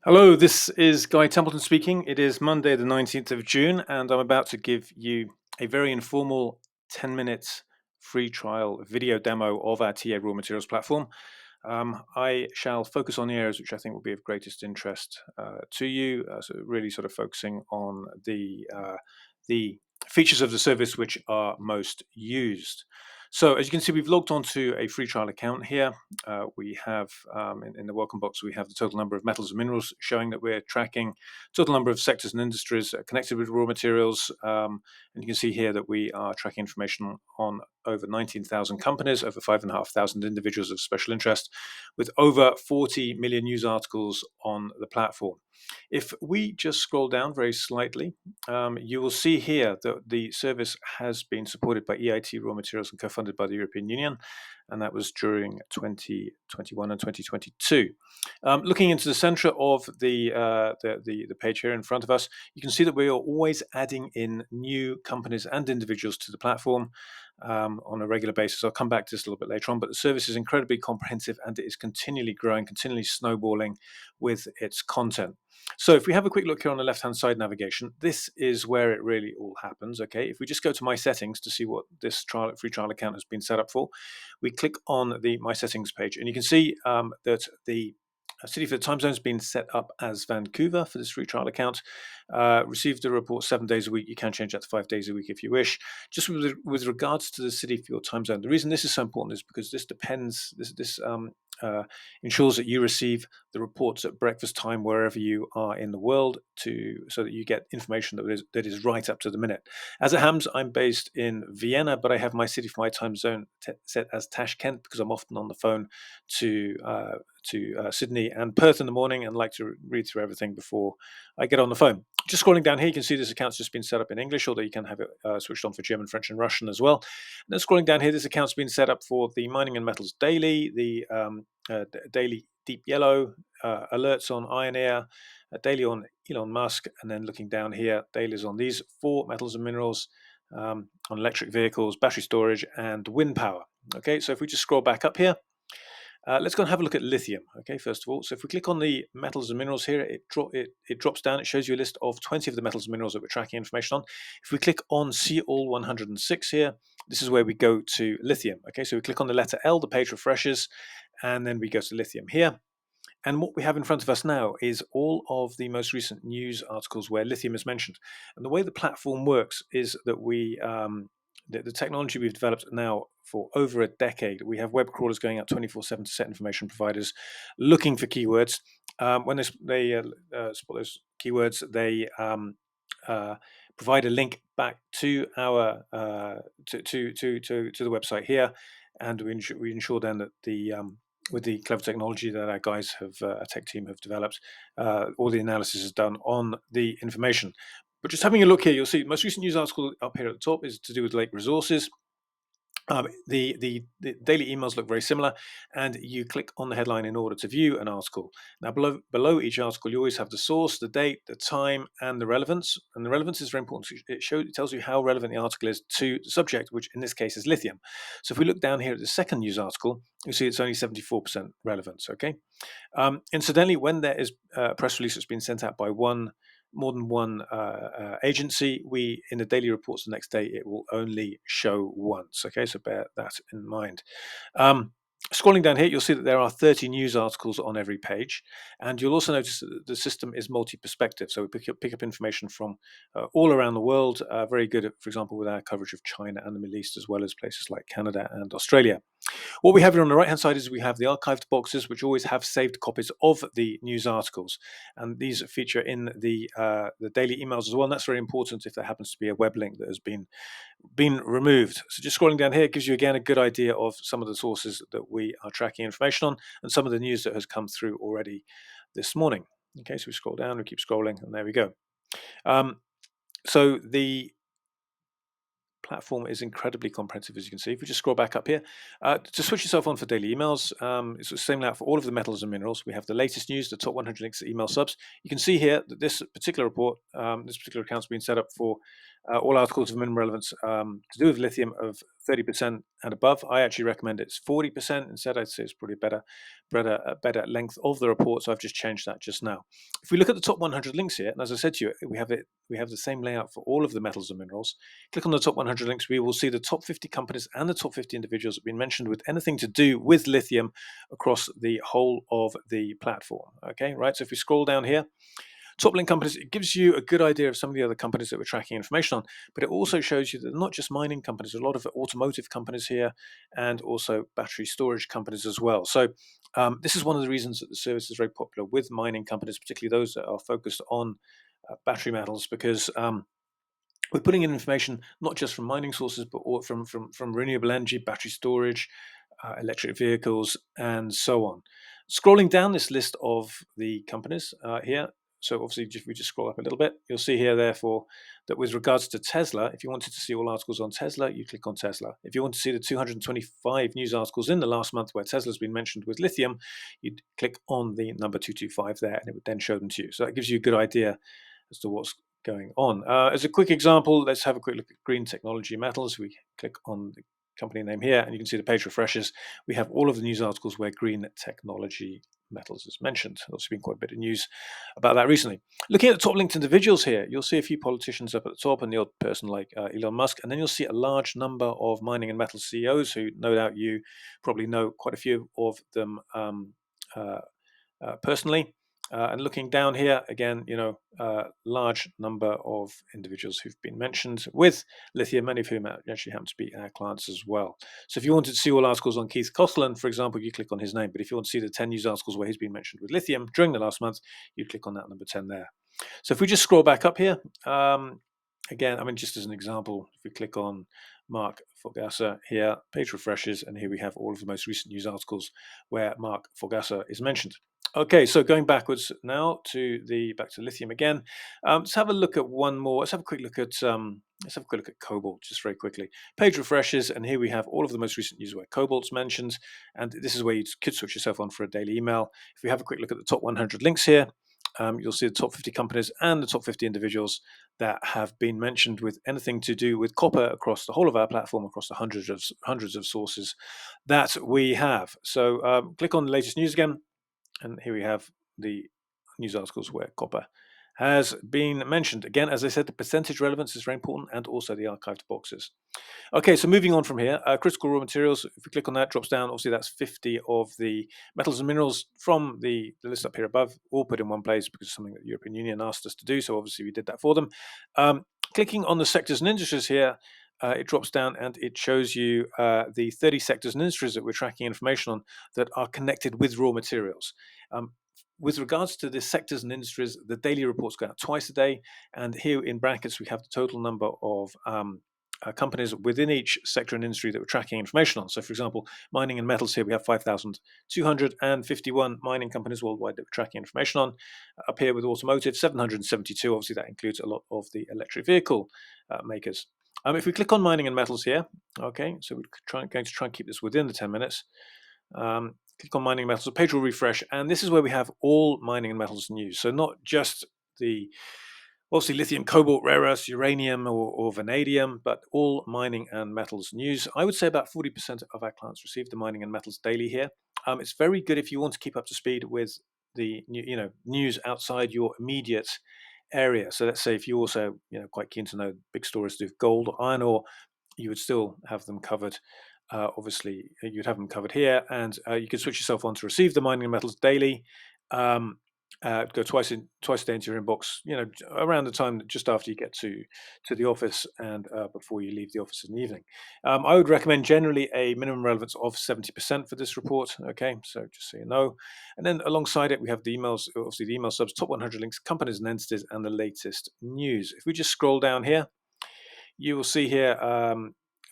Hello, this is Guy Templeton speaking. It is Monday, the 19th of June, and I'm about to give you a very informal 10-minute free trial video demo of our TA RawMaterials platform. I shall focus on the areas which I think will be of greatest interest to you, so really sort of focusing on the features of the service which are most used. So as you can see, we've logged onto a free trial account here. We have in the welcome box, we have the total number of metals and minerals showing that we're tracking, total number of sectors and industries connected with raw materials. And you can see here that we are tracking information on over 19,000 companies, over 5,500 individuals of special interest, with over 40 million news articles on the platform. If we just scroll down very slightly, you will see here that the service has been supported by EIT RawMaterials and co-funded by the European Union, and that was during 2021 and 2022. Looking into the center of the page here in front of us, you can see that we are always adding in new companies and individuals to the platform on a regular basis. I'll come back to this a little bit later on, but the service is incredibly comprehensive and it is continually growing, continually snowballing with its content. So if we have a quick look here on the left-hand side navigation, this is where it really all happens. Okay, if we just go to My Settings to see what this free trial account has been set up for, we click on the My Settings page, and you can see that the city for the time zone has been set up as Vancouver for this free trial account. Received the report 7 days a week. You can change that to 5 days a week if you wish. Just with regards to the city for your time zone, the reason this is so important is because this depends. This ensures that you receive the reports at breakfast time wherever you are in the world, so that you get information that is right up to the minute. As it happens, I'm based in Vienna, but I have my city for my time zone set as Tashkent because I'm often on the phone to Sydney and Perth in the morning and like to read through everything before I get on the phone. Just scrolling down here, you can see this account's just been set up in English, although you can have it switched on for German, French, and Russian as well. And then scrolling down here, this account's been set up for the Mining and Metals Daily, the Daily Deep Yellow, alerts on Iron Air, daily on Elon Musk, and then looking down here, dailies on these 4 metals and minerals, on electric vehicles, battery storage, and wind power. Okay, so if we just scroll back up here, let's go and have a look at lithium. Okay, first of all, so if we click on the metals and minerals here, it drops down. It shows you a list of 20 of the metals and minerals that we're tracking information on. If we click on See All 106 here, this is where we go to lithium. Okay, so we click on the letter L, the page refreshes, and then we go to lithium here. And what we have in front of us now is all of the most recent news articles where lithium is mentioned. And the way the platform works is that the technology we've developed now for over a decade, we have web crawlers going out 24/7 to set information providers looking for keywords. When they spot those keywords, they provide a link back to our to the website here, and we ensure then that with the clever technology that our guys our tech team have developed, all the analysis is done on the information. But just having a look here, you'll see the most recent news article up here at the top is to do with Lake Resources. The daily emails look very similar, and you click on the headline in order to view an article. Now, below each article, you always have the source, the date, the time, and the relevance. And the relevance is very important. It tells you how relevant the article is to the subject, which in this case is lithium. So if we look down here at the second news article, you see it's only 74% relevance. Okay. Incidentally, when there is a press release that's been sent out by more than one agency, we in the daily reports the next day it will only show once. Okay, so bear that in mind. Scrolling down here, you'll see that there are 30 news articles on every page, and you'll also notice that the system is multi-perspective. So we pick up information from all around the world. Very good, for example, with our coverage of China and the Middle East, as well as places like Canada and Australia. What we have here on the right-hand side is we have the archived boxes, which always have saved copies of the news articles, and these feature in the daily emails as well. And that's very important if there happens to be a web link that has been removed. So just scrolling down here gives you again a good idea of some of the sources that we are tracking information on, and some of the news that has come through already this morning. Okay, so we scroll down, we keep scrolling, and there we go. So the platform is incredibly comprehensive, as you can see. If we just scroll back up here, to switch yourself on for daily emails, it's the same layout for all of the metals and minerals. We have the latest news, the top 100 email subs. You can see here that this particular report, this particular account's been set up for all articles of minimum relevance to do with lithium of 30% and above. I actually recommend it's 40% instead. I'd say it's probably better length of the report. So I've just changed that just now. If we look at the top 100 links here, and as I said to you, we have the same layout for all of the metals and minerals. Click on the top 100 links. We will see the top 50 companies and the top 50 individuals that have been mentioned with anything to do with lithium across the whole of the platform. Okay, right. So if we scroll down here, top link companies, it gives you a good idea of some of the other companies that we're tracking information on, but it also shows you that they're not just mining companies, there's a lot of automotive companies here and also battery storage companies as well. So this is one of the reasons that the service is very popular with mining companies, particularly those that are focused on battery metals, because we're putting in information not just from mining sources, but from renewable energy, battery storage, electric vehicles, and so on. Scrolling down this list of the companies here, so obviously if we just scroll up a little bit, you'll see here, therefore, that with regards to Tesla, if you wanted to see all articles on Tesla, you click on Tesla. If you want to see the 225 news articles in the last month where Tesla's been mentioned with lithium, you'd click on the number 225 there, and it would then show them to you. So that gives you a good idea as to what's going on. As a quick example, let's have a quick look at green technology metals. We click on the company name here, and you can see the page refreshes. We have all of the news articles where green technology metals is mentioned. There's been quite a bit of news about that recently. Looking at the top linked individuals here, you'll see a few politicians up at the top and the odd person like Elon Musk, and then you'll see a large number of mining and metal CEOs who no doubt you probably know quite a few of them personally. And looking down here again, large number of individuals who've been mentioned with lithium, many of whom actually happen to be our clients as well. So if you wanted to see all articles on Keith Coughlin, for example, you click on his name. But if you want to see the 10 news articles where he's been mentioned with lithium during the last month, you click on that number 10 there. So if we just scroll back up here, again, just as an example, if we click on Mark Fogassa here, page refreshes, and here we have all of the most recent news articles where Mark Fogassa is mentioned. Okay, so going backwards now back to lithium again. Let's have a look at one more. Let's have a quick look at cobalt, just very quickly. Page refreshes, and here we have all of the most recent news where cobalt's mentioned, and this is where you could switch yourself on for a daily email. If we have a quick look at the top 100 links here, you'll see the top 50 companies and the top 50 individuals that have been mentioned with anything to do with copper across the whole of our platform, across the hundreds of sources that we have. So click on the latest news again. And here we have the news articles where copper has been mentioned. Again, as I said, the percentage relevance is very important, and also the archived boxes. Okay, so moving on from here, critical raw materials, if we click on that, drops down. Obviously, that's 50 of the metals and minerals from the list up here above, all put in one place because it's something that the European Union asked us to do. So obviously, we did that for them. Clicking on the sectors and industries here, it drops down and it shows you the 30 sectors and industries that we're tracking information on that are connected with raw materials. With regards to the sectors and industries, the daily reports go out twice a day, and here in brackets we have the total number of companies within each sector and industry that we're tracking information on. So, for example, mining and metals here, we have 5,251 mining companies worldwide that we're tracking information on. Up here with automotive, 772. Obviously, that includes a lot of the electric vehicle makers. If we click on mining and metals here, okay, so we're going to try and keep this within the 10 minutes. Click on mining and metals, the page will refresh, and this is where we have all mining and metals news. So not just the obviously lithium, cobalt, rare earths, uranium, or vanadium, but all mining and metals news. I would say about 40% of our clients receive the mining and metals daily here. It's very good if you want to keep up to speed with the news outside your immediate area. So let's say if you also quite keen to know big stories to do with gold or iron ore, you would still have them covered. Obviously, you'd have them covered here, and you can switch yourself on to receive the mining and metals daily. Go twice a day into your inbox, around the time just after you get to the office and before you leave the office in the evening. I would recommend generally a minimum relevance of 70% for this report. Okay, so just so you know. And then alongside it, we have the emails, obviously the email subs, top 100 links, companies and entities, and the latest news. If we just scroll down here, you will see here,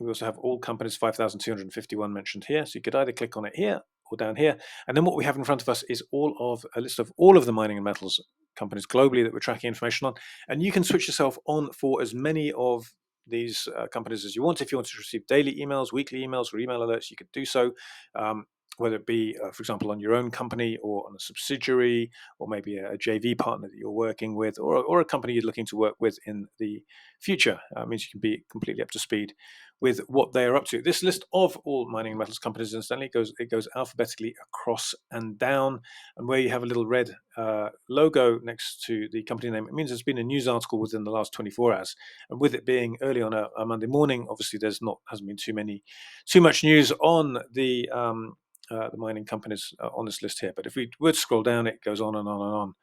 we also have all companies, 5,251 mentioned here. So you could either click on it here or down here. And then what we have in front of us is a list of all of the mining and metals companies globally that we're tracking information on. And you can switch yourself on for as many of these companies as you want. If you want to receive daily emails, weekly emails, or email alerts, you could do so. whether it be, for example, on your own company or on a subsidiary, or maybe a JV partner that you're working with, or a company you're looking to work with in the future. Means you can be completely up to speed with what they are up to. This list of all mining and metals companies, incidentally, it goes alphabetically across and down, and where you have a little red logo next to the company name, it means there's been a news article within the last 24 hours. And with it being early on a Monday morning, obviously hasn't been too much news on the mining companies on this list here. But if we were to scroll down, it goes on and on and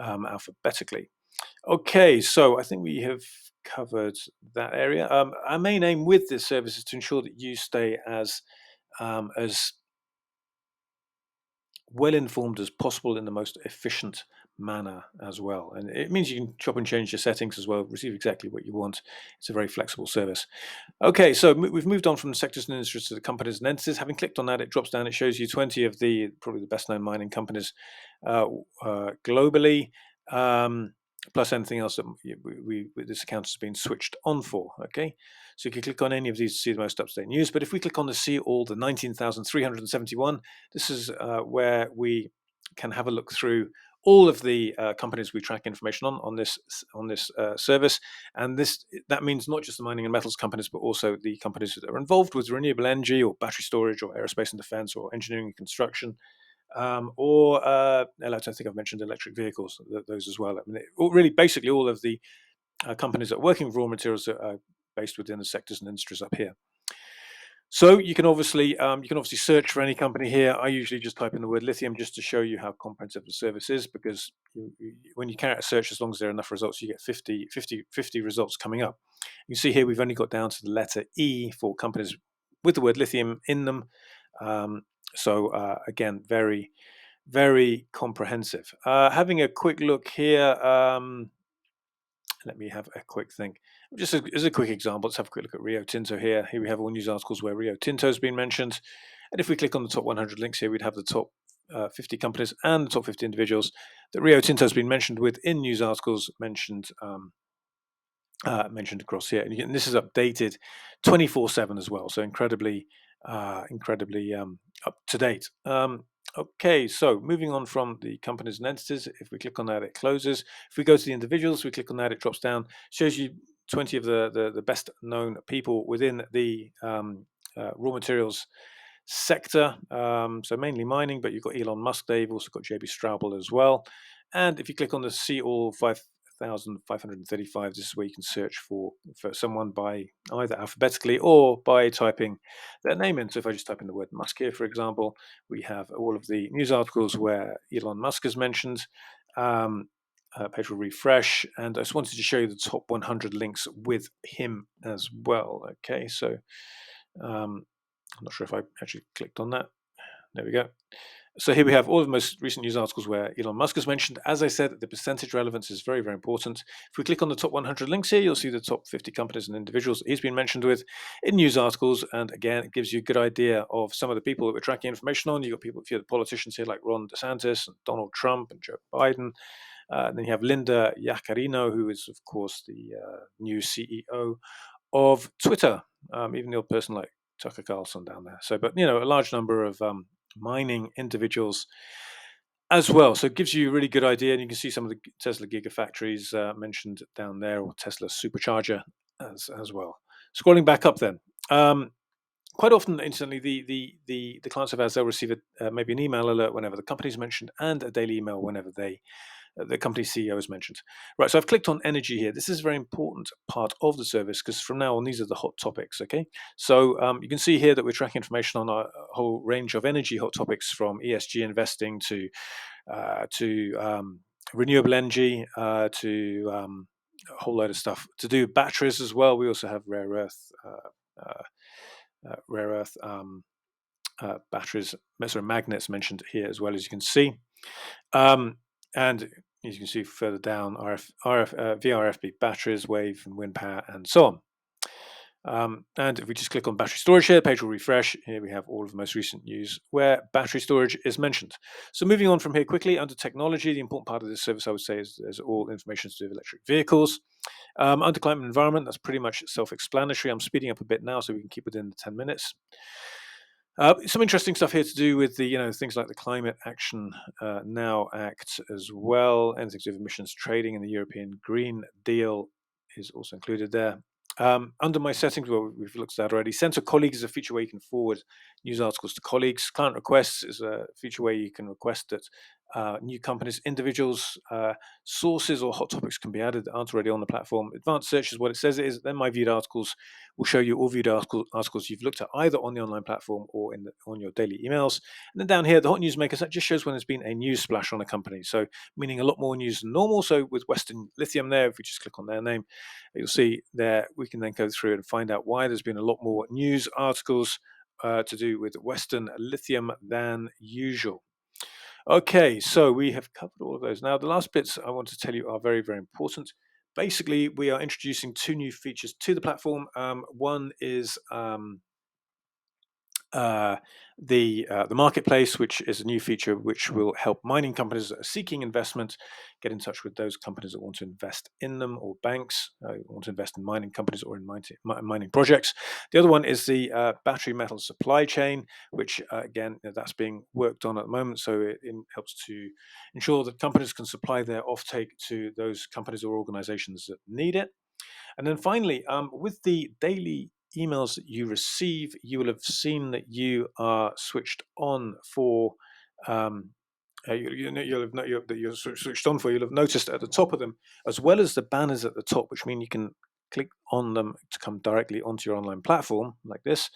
on alphabetically. Okay, so I think we have covered that area. Our main aim with this service is to ensure that you stay as well informed as possible in the most efficient manner as well. And it means you can chop and change your settings as well, receive exactly what you want. It's a very flexible service. Okay, so we've moved on from the sectors and industries to the companies and entities. Having clicked on that, it drops down. It shows you 20 of probably the best known mining companies globally, plus anything else that this account has been switched on for. Okay, so you can click on any of these to see the most up-to-date news. But if we click on the see all, the 19,371, this is where we can have a look through all of the companies we track information on this service, and that means not just the mining and metals companies, but also the companies that are involved with renewable energy or battery storage or aerospace and defence or engineering and construction, or I think I've mentioned electric vehicles, those as well. I mean, really, basically all of the companies that are working with raw materials that are based within the sectors and industries up here. So you can obviously search for any company here. I usually just type in the word lithium just to show you how comprehensive the service is, because when you carry out a search, as long as there are enough results, you get 50 results coming up. You can see here we've only got down to the letter E for companies with the word lithium in them. So again, very, very comprehensive. Having a quick look here. Let me have a quick think. Just as a quick example, let's have a quick look at Rio Tinto here. Here we have all news articles where Rio Tinto has been mentioned. And if we click on the top 100 links here, we'd have the top 50 companies and the top 50 individuals that Rio Tinto has been mentioned with in news articles mentioned across here. And this is updated 24/7 as well. So incredibly up to date. Okay, so moving on from the companies and entities, if we click on that, it closes. If we go to the individuals, we click on that, it drops down, shows you 20 of the best known people within the raw materials sector. So mainly mining, but you've got Elon Musk there, you've also got JB Straubel as well. And if you click on the see all 5,535, this is where you can search for someone by either alphabetically or by typing their name in. So if I just type in the word Musk here, for example, we have all of the news articles where Elon Musk is mentioned. Page will refresh, and I just wanted to show you the top 100 links with him as well. Okay, so I'm not sure if I actually clicked on that. There we go. So here we have all of the most recent news articles where Elon Musk is mentioned. As I said, the percentage relevance is very, very important. If we click on the top 100 links here, you'll see the top 50 companies and individuals he's been mentioned with in news articles. And again, it gives you a good idea of some of the people that we're tracking information on. You've got a few of the politicians here like Ron DeSantis and Donald Trump and Joe Biden. Then you have Linda Yaccarino, who is, of course, the new CEO of Twitter, even the old person like Tucker Carlson down there. So, but, a large number of mining individuals as well. So it gives you a really good idea, and you can see some of the Tesla gigafactories mentioned down there, or Tesla supercharger as well. Scrolling back up then. Quite often, instantly, the clients of ours, they'll receive maybe an email alert whenever the company is mentioned, and a daily email whenever the company CEO is mentioned. Right, so I've clicked on energy here. This is a very important part of the service, because from now on, these are the hot topics, okay? So you can see here that we're tracking information on a whole range of energy hot topics, from ESG investing to renewable energy, to a whole load of stuff to do batteries as well. We also have rare earth batteries, magnets mentioned here as well, as you can see. And as you can see further down, VRFB batteries, wave and wind power, and so on. And if we just click on battery storage here, the page will refresh. Here we have all of the most recent news where battery storage is mentioned. So moving on from here quickly, under technology, the important part of this service, I would say, is all information to do with electric vehicles. Under climate and environment, that's pretty much self-explanatory. I'm speeding up a bit now so we can keep within the 10 minutes. Some interesting stuff here to do with the, things like the Climate Action Now Act as well. Anything to do with emissions trading and the European Green Deal is also included there. Under my settings, well, we've looked at that already. Send to colleagues is a feature where you can forward news articles to colleagues. Client requests is a feature where you can request that new companies, individuals, sources, or hot topics can be added that aren't already on the platform. Advanced search is what it says it is. Then my viewed articles will show you all viewed articles you've looked at either on the online platform or on your daily emails. And then down here, the hot news makers, that just shows when there's been a news splash on a company. So meaning a lot more news than normal. So with Western Lithium there, if we just click on their name, you'll see there we can then go through and find out why there's been a lot more news articles to do with Western Lithium than usual. Okay, so we have covered all of those. Now, the last bits I want to tell you are very, very important. Basically, we are introducing two new features to the platform. One is the marketplace, which is a new feature which will help mining companies that are seeking investment get in touch with those companies that want to invest in them, or banks want to invest in mining companies or in mining projects. The other one is the battery metal supply chain, which again, that's being worked on at the moment. So it helps to ensure that companies can supply their offtake to those companies or organizations that need it. And then finally, with the daily emails that you receive, you will have seen that you are switched on for. You'll have that you're switched on for. You'll have noticed at the top of them, as well as the banners at the top, which mean you can click on them to come directly onto your online platform like this.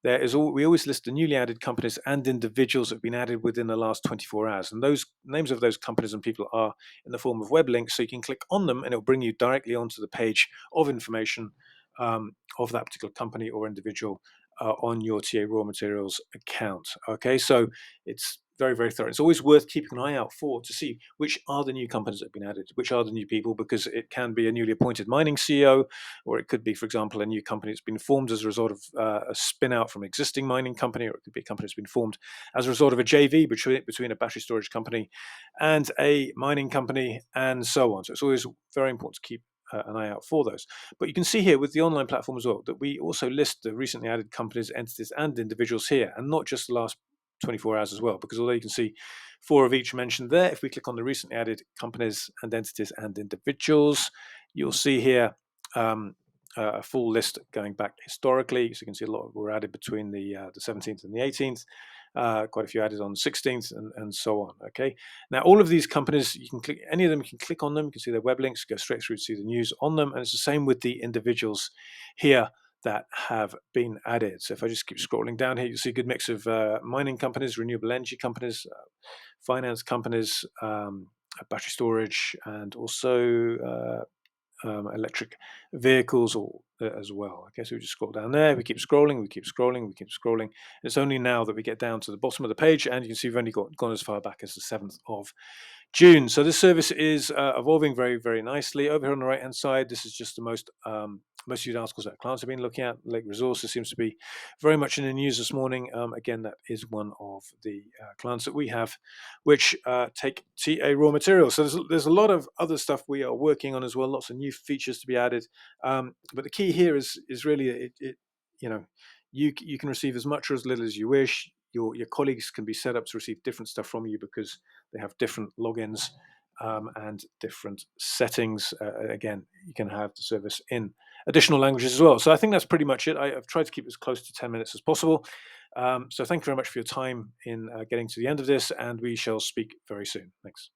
We always list the newly added companies and individuals that have been added within the last 24 hours, and those names of those companies and people are in the form of web links, so you can click on them and it'll bring you directly onto the page of information of that particular company or individual on your TA Raw Materials account. Okay, so it's very, very thorough. It's always worth keeping an eye out for to see which are the new companies that have been added, which are the new people, because it can be a newly appointed mining CEO, or it could be, for example, a new company that's been formed as a result of a spin out from an existing mining company, or it could be a company that's been formed as a result of a JV between a battery storage company and a mining company, and so on. So it's always very important to keep an eye out for those. But you can see here with the online platform as well that we also list the recently added companies, entities, and individuals here, and not just the last 24 hours as well, because although you can see 4 of each mentioned there, if we click on the recently added companies and entities and individuals, you'll see here a full list going back historically. So you can see a lot were added between the 17th and the 18th. Quite a few added on the 16th, and so on. Okay. Now, all of these companies, you can click any of them. You can click on them. You can see their web links. Go straight through to see the news on them, and it's the same with the individuals here that have been added. So if I just keep scrolling down here, you'll see a good mix of mining companies, renewable energy companies, finance companies, battery storage, and also electric vehicles as well. Okay, so we just scroll down there. We keep scrolling. We keep scrolling. We keep scrolling. It's only now that we get down to the bottom of the page, and you can see we've only gone as far back as the 7th of June. So this service is evolving very, very nicely. Over here on the right-hand side, this is just the most viewed articles that clients have been looking at. Lake Resources seems to be very much in the news this morning. Again, that is one of the clients that we have, which take TA Raw Materials. So there's a lot of other stuff we are working on as well. Lots of new features to be added. But the key here is really you can receive as much or as little as you wish. Your colleagues can be set up to receive different stuff from you because they have different logins and different settings. Again, you can have the service in additional languages as well. So I think that's pretty much it. I've tried to keep as close to 10 minutes as possible. So thank you very much for your time in getting to the end of this, and we shall speak very soon. Thanks.